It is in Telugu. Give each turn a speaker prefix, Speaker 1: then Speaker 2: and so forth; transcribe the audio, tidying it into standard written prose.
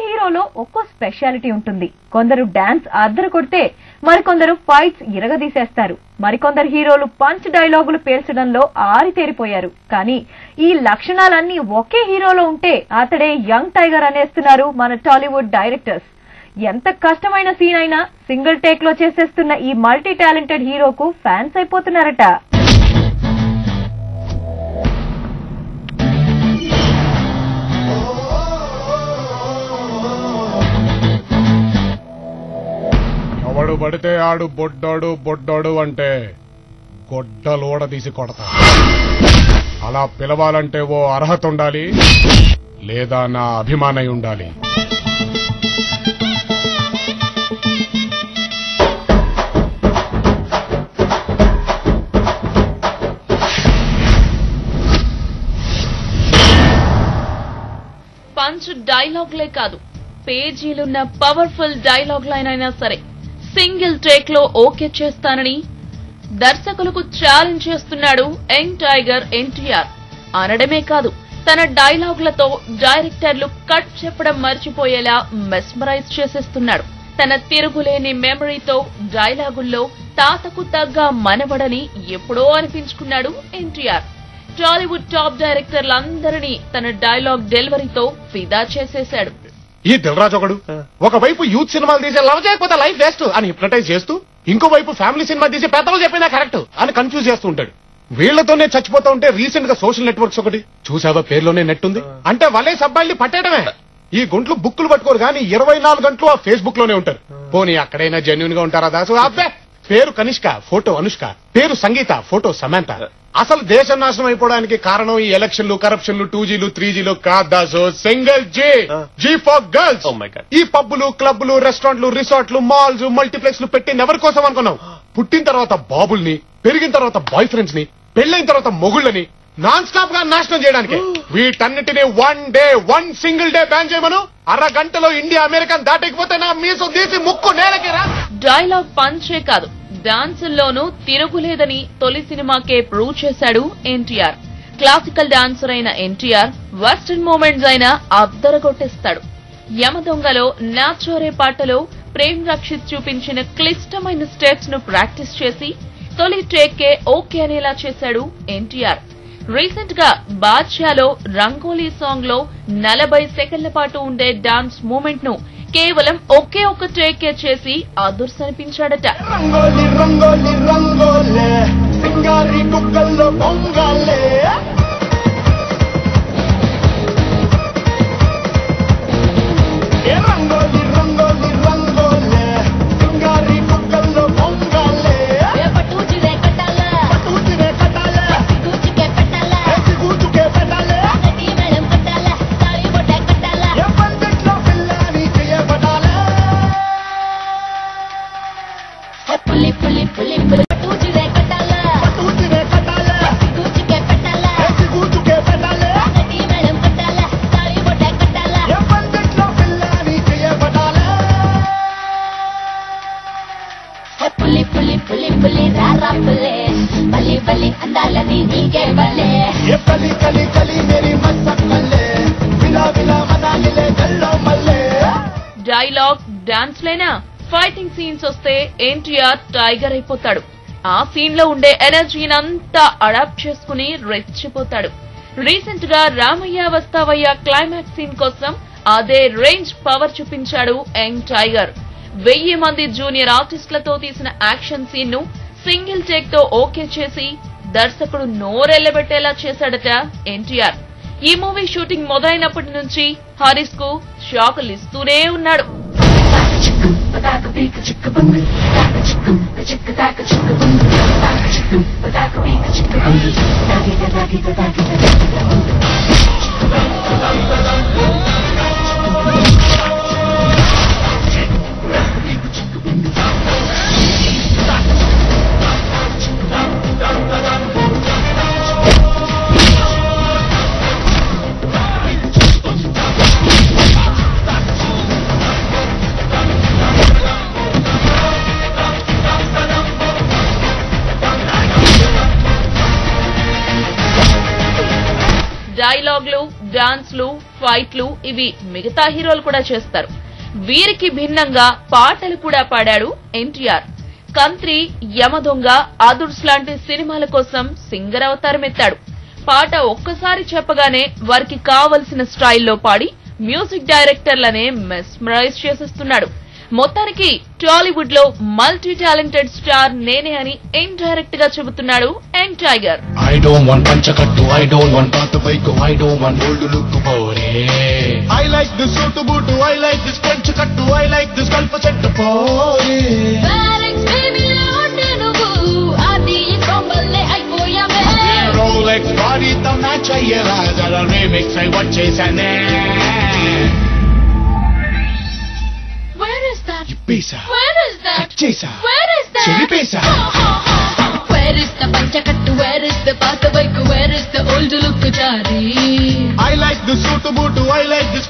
Speaker 1: హీరోలో ఒక్కో స్పెషాలిటీ ఉంటుంది. కొందరు డాన్స్ అద్దరు కొడితే మరికొందరు ఫైట్స్ ఇరగదీసేస్తారు. మరికొందరు హీరోలు పంచ్ డైలాగులు పేల్చడంలో ఆరితేరిపోయారు. కానీ ఈ లక్షణాలన్నీ ఒకే హీరోలో ఉంటే అతడే యంగ్ టైగర్ అనేస్తున్నారు మన టాలీవుడ్ డైరెక్టర్స్. ఎంత కష్టమైన సీన్ అయినా సింగిల్ టేక్ లో చేసేస్తున్న ఈ మల్టీ టాలెంటెడ్ హీరోకు ఫ్యాన్స్ అయిపోతున్నారట.
Speaker 2: ఎవడు పడితే ఆడు బొడ్డోడు బొడ్డోడు అంటే గొడ్డలోడ తీసి కొడతా. అలా పిలవాలంటే ఓ అర్హత ఉండాలి, లేదా నా అభిమానై ఉండాలి.
Speaker 3: పంచ్ డైలాగ్లే కాదు, పేజీలున్న పవర్ఫుల్ డైలాగ్ లైన్ అయినా సరే సింగిల్ టేక్ లో ఓకే చేస్తానని దర్శకులకు ఛాలెంజ్ చేస్తున్నాడు యంగ్ టైగర్ ఎన్టీఆర్. అనడమే కాదు, తన డైలాగులతో డైరెక్టర్లు కట్ చెప్పడం మర్చిపోయేలా మెస్మరైజ్ చేసేస్తున్నాడు. తన తిరుగులేని మెమరీతో డైలాగుల్లో తాతకు తగ్గ మనవడని ఎప్పుడో అనిపించుకున్నాడు ఎన్టీఆర్. టాలీవుడ్ టాప్ డైరెక్టర్లందరినీ తన డైలాగ్ డెలివరీతో ఫిదా చేసేశాడు.
Speaker 2: ఈ దిల్రాజు ఒకడు ఒకవైపు యూత్ సినిమాలు తీసే లవ్ చేయకపోతే లైఫ్ వేస్ట్ అని హిప్నటైజ్ చేస్తూ, ఇంకోవైపు ఫ్యామిలీ సినిమా తీసి పెద్దలు చెప్పినా కరెక్ట్ అని కన్ఫ్యూజ్ చేస్తూ ఉంటాడు. వీళ్లతోనే చచ్చిపోతా ఉంటే రీసెంట్ గా సోషల్ నెట్వర్క్స్ ఒకటి చూసావా, పేర్లోనే నెట్ ఉంది అంటే వాళ్ళే సబ్బాయిల్ని పట్టేయడమే. ఈ గుంట్లు బుక్కులు పట్టుకోరు కానీ 24 గంటలు ఆ ఫేస్బుక్ లోనే ఉంటారు. పోనీ అక్కడైనా జెన్యూన్ గా ఉంటారా దాసు? అబ్బే, పేరు కనిష్క, ఫోటో అనుష్క, పేరు సంగీత, ఫోటో సమంత. అసలు దేశం నాశనం అయిపోవడానికి కారణం ఈ ఎలక్షన్లు, కరప్షన్లు, 2Gలు 3Gలు కాదు దాసు, సింగిల్ జీ ఫర్ గర్ల్స్. ఈ పబ్బులు, క్లబ్లు, రెస్టారెంట్లు, రిసార్ట్లు, మాల్స్, మల్టీప్లెక్స్ లు పెట్టింది ఎవరి కోసం అనుకున్నాం? పుట్టిన తర్వాత బాబుల్ని, పెరిగిన తర్వాత బాయ్ ఫ్రెండ్స్ ని, పెళ్లైన తర్వాత మొగుళ్ళని నాన్ స్టాప్ గా నాశనం చేయడానికి. వీటన్నిటిని వన్ సింగిల్ డే బ్యాన్ చేయమను. అరగంటలో ఇండియా అమెరికన్ దాటకపోతే నా మీసు తీసి ముక్కు నేలకి రా.
Speaker 3: డైలాగ్ పంచే కాదు, డాన్సుల్లోనూ తిరుగులేదని తొలి సినిమాకే ప్రూవ్ చేశాడు ఎన్టీఆర్. క్లాసికల్ డాన్సర్ అయిన ఎన్టీఆర్ వెస్టర్న్ మూమెంట్స్ అయినా అద్దరగొట్టేస్తాడు. యమదొంగలో, నాచోరే పాటలో ప్రేమ్ రక్షిత్ చూపించిన క్లిష్టమైన స్టెప్స్ ను ప్రాక్టీస్ చేసి తొలి టేక్కే ఓకే అనేలా చేశాడు ఎన్టీఆర్. రీసెంట్ గా బాద్షాలో రంగోలీ సాంగ్ లో 40 సెకండ్ల పాటు ఉండే డాన్స్ మూమెంట్ ను కేవలం ఒకే ఒక టేక్ చేసి అదుర్సనిపించాడట.
Speaker 4: రంగోలి రంగోలి రంగోలే సింగారి కుక్కల్లో పొంగాలే. రంగోలి రంగోలి రంగోలే సింగారి కుక్కల్లో పొంగాలే. పట్టుచిరే కట్టాలే, పట్టుచిరే కట్టాలే, కూచుకే పెట్టాలే, కూచుకే పెట్టాలే, కట్టి మేడం కట్టాలే, తాళి బొట్ట కట్టాలే, పందిట్లో పిల్లని చేయబడాలే. పులి పులి పులి పులి పట్టుచిరే కట్టాలే, పట్టుచిరే కట్టాలే, కూచుకే పెట్టాలే, కూచుకే పెట్టాలే, కట్టి మేడం కట్టాలే, తాళి బొట్ట కట్టాలే, పందిట్లో పిల్లని చేయబడాలే. పులి పులి పులి పులి రారా పులే, బలి బలి అందాలని నీకే బలే. బలి కలి కలి మేరీ మస్తకలే, విలా విలా మనాలిలే గల్లో మల్లే.
Speaker 3: డైలాగ్, డాన్స్ లేనా ఫైటింగ్ సీన్స్ వస్తే ఎన్టీఆర్ టైగర్ అయిపోతాడు. ఆ సీన్ లో ఉండే ఎనర్జీనంతా అడాప్ట్ చేసుకుని రెచ్చిపోతాడు. రీసెంట్ గా రామయ్య వస్తావయ్య క్లైమాక్స్ సీన్ కోసం అదే రేంజ్ పవర్ చూపించాడు యంగ్ టైగర్. 1000 మంది జూనియర్ ఆర్టిస్టులతో తీసిన యాక్షన్ సీన్ ను సింగిల్ టేక్ తో ఓకే చేసి దర్శకుడు నోరెళ్లబెట్టేలా చేశాడట ఎన్టీఆర్. ఈ మూవీ షూటింగ్ మొదలైనప్పటి నుంచి హారిస్ కు షాకులు ఇస్తూనే ఉన్నాడు. డైలాగ్లు, డాన్స్లు, ఫైట్లు ఇవి మిగతా హీరోలు కూడా చేస్తారు. వీరికి భిన్నంగా పాటలు కూడా పాడాడు ఎన్టీఆర్. కంత్రి, యమదొంగ, అదుర్స్ లాంటి సినిమాల కోసం సింగర్ అవతారం ఎత్తాడు. పాట ఒక్కసారి చెప్పగానే వారికి కావలసిన స్టైల్లో పాడి మ్యూజిక్ డైరెక్టర్లనే మెస్మరైజ్ చేసేస్తున్నాడు. మొత్తానికి టాలీవుడ్ లో మల్టీ టాలెంటెడ్ స్టార్ నేనే అని ఇండైరెక్ట్ గా చెబుతున్నాడు young tiger.
Speaker 5: I don't want పంచకట్టు, I don't want పాత bike, I don't want old look పోరే. I like this suit boot, I like this పంచకట్టు, I like this కల్ప చెట్టు పోరే.
Speaker 4: Barracks baby లాంటి నువ్వు అది కొమ్మలే అయిపోయావే.
Speaker 5: Rolex body తో మ్యాచ్ అయ్యేలా జర రీమిక్స్ అయి వచ్చేసానే.
Speaker 4: Where is that?
Speaker 5: Pesa.
Speaker 4: Where is that?
Speaker 5: Chesa.
Speaker 4: Where is that?
Speaker 5: Chili pesa.
Speaker 4: Where is the పంచకట్టు? Where is the పాత bike? Where is the old look jari?
Speaker 5: I like this suit boot, I like this